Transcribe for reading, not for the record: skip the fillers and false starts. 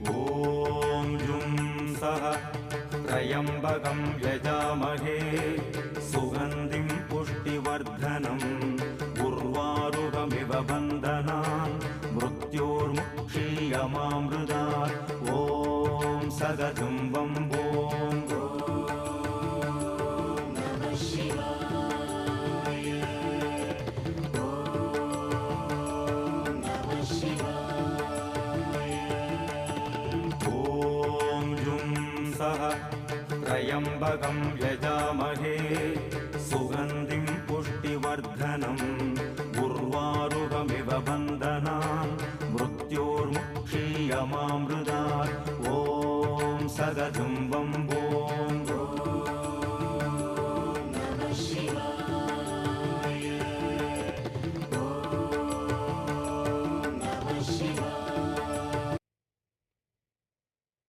ॐ जुं सः त्र्यम्बकं यजामहे सुगन्धिं पुष्टिवर्धनम् उर्वारुकमिव बन्धनान् मृत्योर्मुक्षीयमामृतात् ॐ सदजुं वम्बो त्र्यम्बकं यजामहे सुगन्धिं पुष्टिवर्धनम् उर्वारुकमिव बन्धनान् मृत्योर्मुक्षीयमामृतात् ॐ सदजुं वम्बो